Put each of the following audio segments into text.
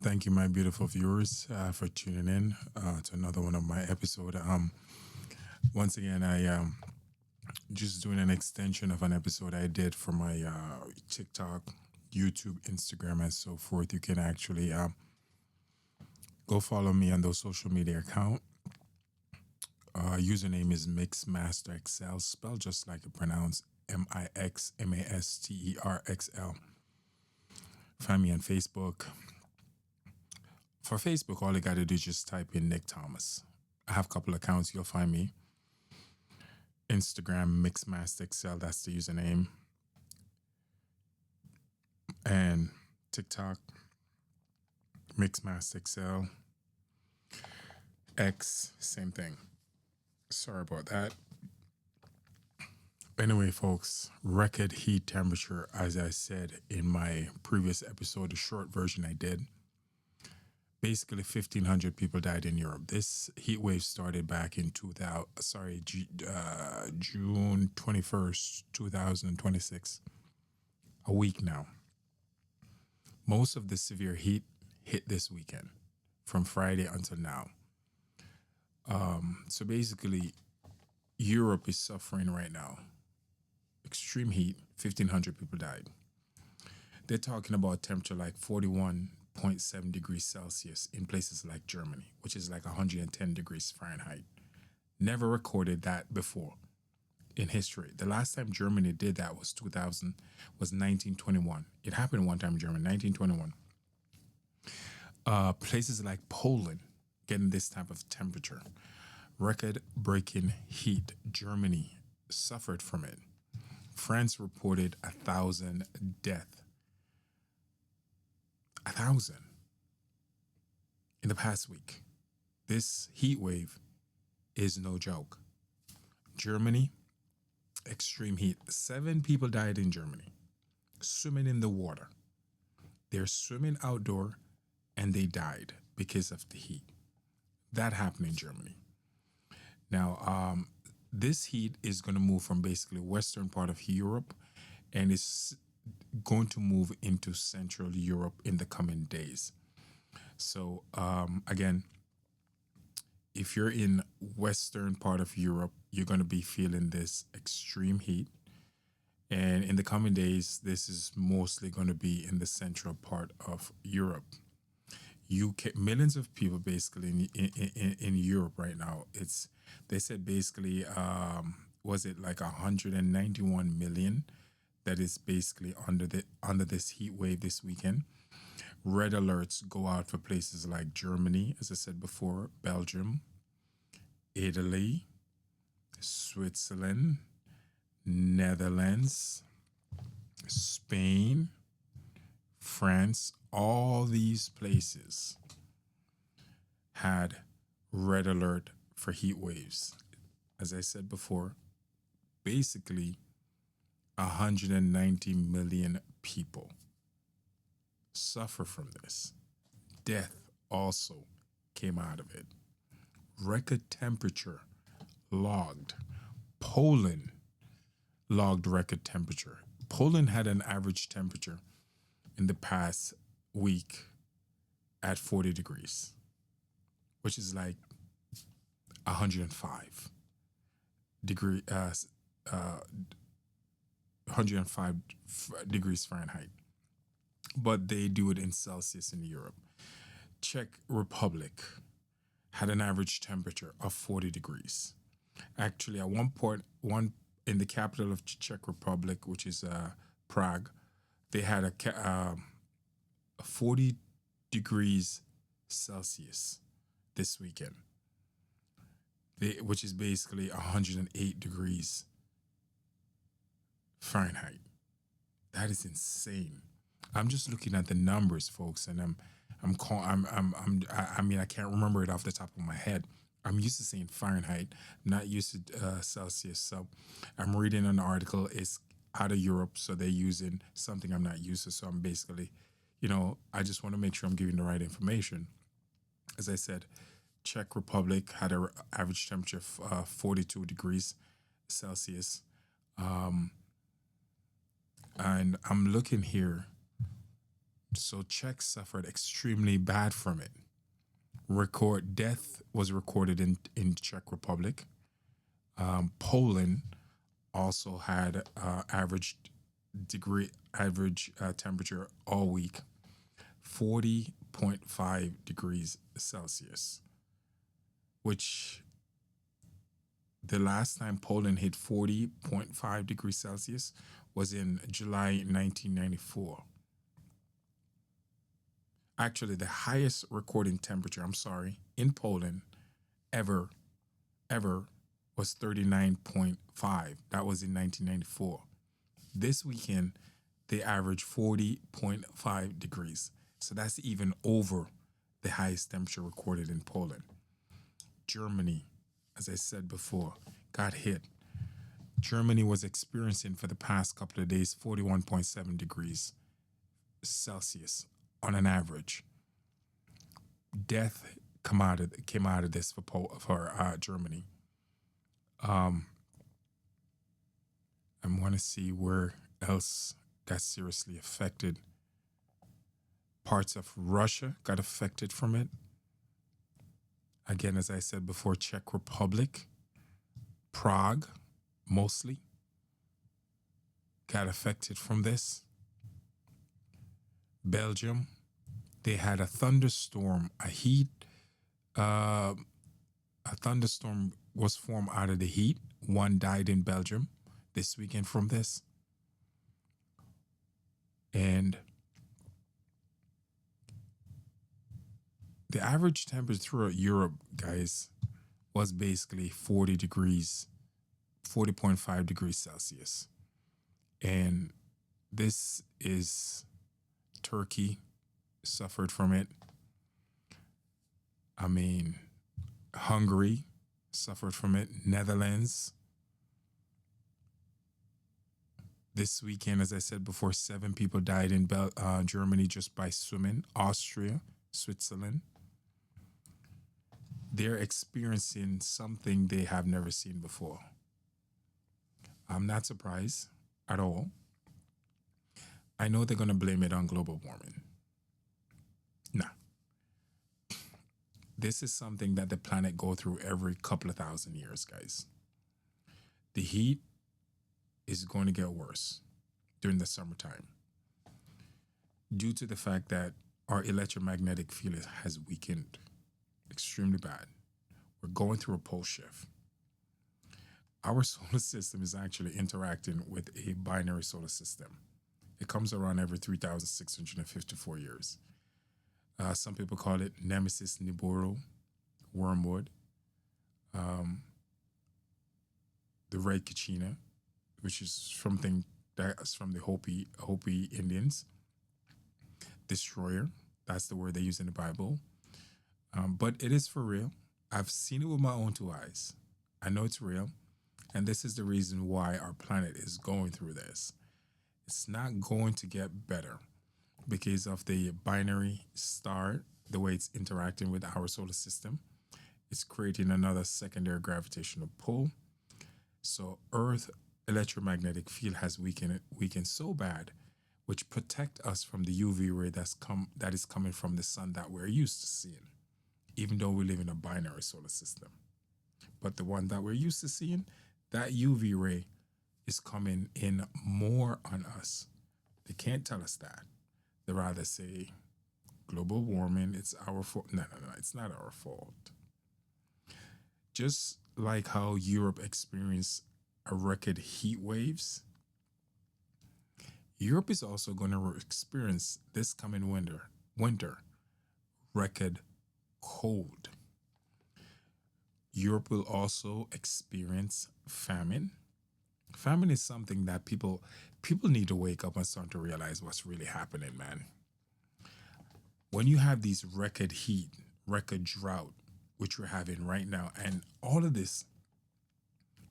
Thank you, my beautiful viewers, for tuning in to another one of my episode. Once again, I just doing an extension of an episode I did for my TikTok, YouTube, Instagram, and so forth. You can actually go follow me on those social media account. Username is MixmasterXL, spelled just like it pronounced MixMasterXL. Find me on Facebook. For Facebook, all you got to do is just type in Nick Thomas. I have a couple accounts. You'll find me. Instagram, MixmasterXL, that's the username. And TikTok, MixmasterXL. X, same thing. Sorry about that. Anyway, folks, record heat temperature, as I said in my previous episode, the short version I did. Basically, 1,500 people died in Europe. This heat wave started back in June 21st, 2026. A week now. Most of the severe heat hit this weekend, from Friday until now. So basically, Europe is suffering right now. Extreme heat, 1,500 people died. They're talking about temperature like 41.7 degrees Celsius in places like Germany, which is like 110 degrees Fahrenheit. Never recorded that before in history. The last time Germany did that was 1921. It happened one time in Germany, 1921. Places like Poland getting this type of temperature. Record-breaking heat. Germany suffered from it. France reported 1,000 deaths. 1,000 in the past week. This heat wave is no joke. Germany, extreme heat. 7 people died in Germany, swimming in the water. They're swimming outdoor and they died because of the heat. That happened in Germany. Now, this heat is going to move from basically western part of Europe and it's going to move into Central Europe in the coming days. So, again, if you're in western part of Europe, you're going to be feeling this extreme heat. And in the coming days, this is mostly going to be in the central part of Europe. UK, millions of people basically in Europe right now. They said basically, was it like 191 million that is basically under this heat wave this weekend. Red alerts go out for places like Germany, as I said before, Belgium, Italy, Switzerland, Netherlands, Spain, France. All these places had red alert for heat waves. As I said before, basically 190 million people suffer from this. Death also came out of it. Record temperature logged. Poland logged record temperature. Poland had an average temperature in the past week at 40 degrees, which is like 105 degree 105 degrees Fahrenheit. But they do it in Celsius in Europe. Czech Republic had an average temperature of 40 degrees. Actually, at one in the capital of Czech Republic, which is Prague, they had a 40 degrees Celsius this weekend, which is basically 108 degrees Fahrenheit. That is insane. I'm just looking at the numbers, folks, and I mean, I can't remember it off the top of my head. I'm used to saying Fahrenheit, I'm not used to Celsius. So I'm reading an article. It's out of Europe, so they're using something I'm not used to. So I'm basically, I just want to make sure I'm giving the right information. As I said, Czech Republic had an average temperature of 42 degrees Celsius. And I'm looking here, So Czech suffered extremely bad from it. Record death was recorded in Czech Republic. Poland also had average temperature all week 40.5 degrees Celsius, which the last time Poland hit 40.5 degrees Celsius was in July 1994. Actually, the highest recording temperature, I'm sorry, in Poland ever, ever was 39.5. That was in 1994. This weekend, they averaged 40.5 degrees. So that's even over the highest temperature recorded in Poland. Germany, as I said before, got hit. Germany was experiencing for the past couple of days 41.7 degrees Celsius on an average. Death came out of this for Germany. I want to see where else got seriously affected. Parts of Russia got affected from it. Again, as I said before, Czech Republic, Prague, mostly got affected from this. Belgium, they had a thunderstorm, a thunderstorm was formed out of the heat. One died in Belgium this weekend from this. And the average temperature throughout Europe, guys, was basically 40 degrees, 40.5 degrees Celsius. And this is Turkey suffered from it. I mean, Hungary suffered from it. Netherlands. This weekend, as I said before, 7 people died in Germany just by swimming. Austria, Switzerland. They're experiencing something they have never seen before. I'm not surprised at all. I know they're going to blame it on global warming. Nah. This is something that the planet go through every couple of thousand years, guys. The heat is going to get worse during the summertime due to the fact that our electromagnetic field has weakened extremely bad. We're going through a pole shift. Our solar system is actually interacting with a binary solar system. It comes around every 3,654 years. Some people call it Nemesis Nibiru, wormwood, the red Kachina, which is something that's from the Hopi Indians. Destroyer, that's the word they use in the Bible. But it is for real. I've seen it with my own 2 eyes. I know it's real. And this is the reason why our planet is going through this. It's not going to get better because of the binary star, the way it's interacting with our solar system. It's creating another secondary gravitational pull. So Earth electromagnetic field has weakened so bad, which protect us from the UV ray that is coming from the sun that we're used to seeing, even though we live in a binary solar system. But the one that we're used to seeing, that UV ray is coming in more on us. They can't tell us that. They rather say global warming, it's our fault. No, it's not our fault. Just like how Europe experienced a record heat waves, Europe is also going to experience this coming winter record cold. Europe will also experience famine. Famine is something that people need to wake up and start to realize what's really happening, man. When you have these record heat, record drought, which we're having right now, and all of this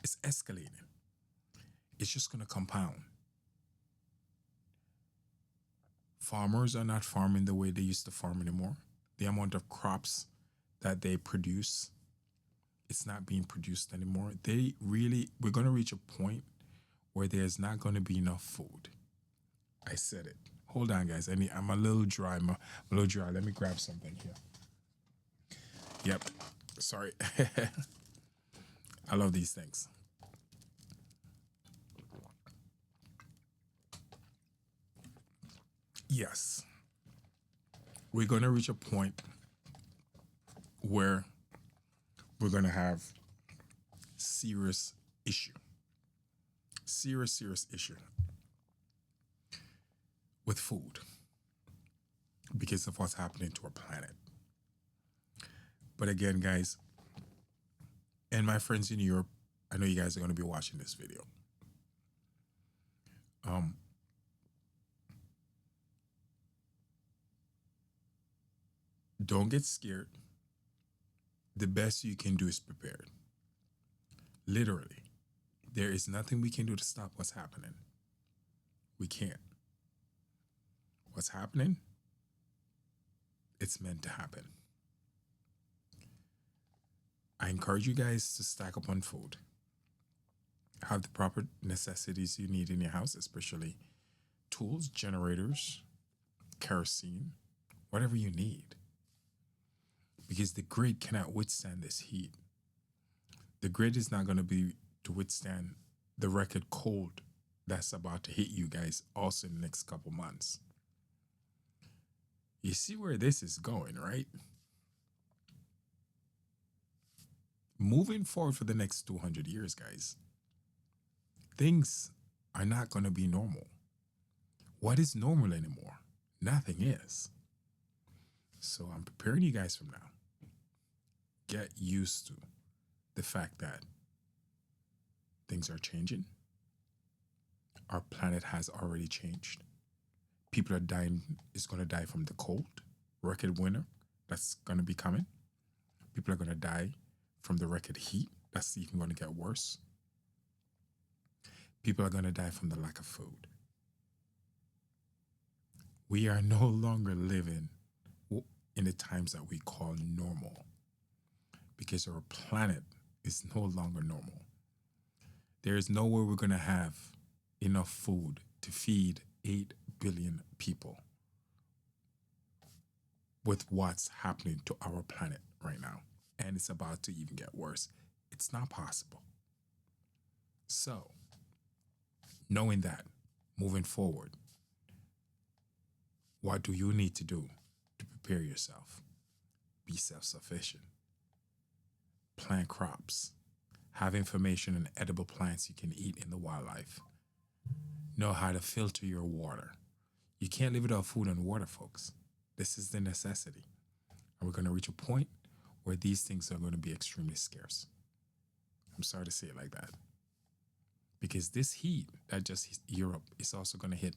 is escalating, it's just going to compound. Farmers are not farming the way they used to farm anymore. The amount of crops that they produce, it's not being produced anymore. We're going to reach a point where there's not going to be enough food. I said it. Hold on, guys. I'm a little dry. I'm a little dry. Let me grab something here. Yep. Sorry. I love these things. Yes. We're going to reach a point where we're going to have serious issue. Serious issue with food because of what's happening to our planet. But again, guys, and my friends in Europe, I know you guys are going to be watching this video. Don't get scared. The best you can do is prepared. Literally, there is nothing we can do to stop what's happening. We can't. What's happening? It's meant to happen. I encourage you guys to stack up on food. Have the proper necessities you need in your house, especially tools, generators, kerosene, whatever you need. Because the grid cannot withstand this heat. The grid is not going to be to withstand the record cold that's about to hit you guys also in the next couple months. You see where this is going, right? Moving forward for the next 200 years, guys, things are not going to be normal. What is normal anymore? Nothing is. So I'm preparing you guys from now. Get used to the fact that things are changing. Our planet has already changed. People are dying, is going to die from the cold, record winter that's going to be coming. People are going to die from the record heat that's even going to get worse. People are going to die from the lack of food. We are no longer living in the times that we call normal because our planet is no longer normal. There is no way we're going to have enough food to feed 8 billion people with what's happening to our planet right now. And it's about to even get worse. It's not possible. So, knowing that, moving forward, what do you need to do to prepare yourself? Be self-sufficient. Plant crops. Have information on edible plants you can eat in the wildlife. Know how to filter your water. You can't live without food and water, folks. This is the necessity. And we're going to reach a point where these things are going to be extremely scarce. I'm sorry to say it like that. Because this heat that just hit Europe is also going to hit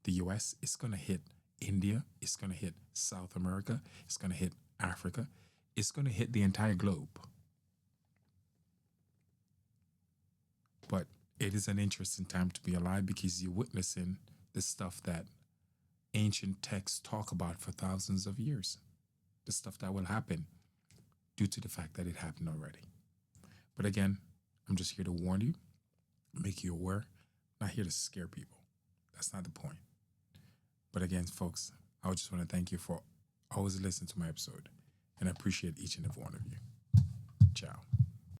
the US. It's going to hit India. It's going to hit South America. It's going to hit Africa. It's going to hit the entire globe. But it is an interesting time to be alive because you're witnessing the stuff that ancient texts talk about for thousands of years. The stuff that will happen due to the fact that it happened already. But again, I'm just here to warn you, make you aware, not here to scare people. That's not the point. But again, folks, I just want to thank you for always listening to my episode. And I appreciate each and every one of you. Ciao.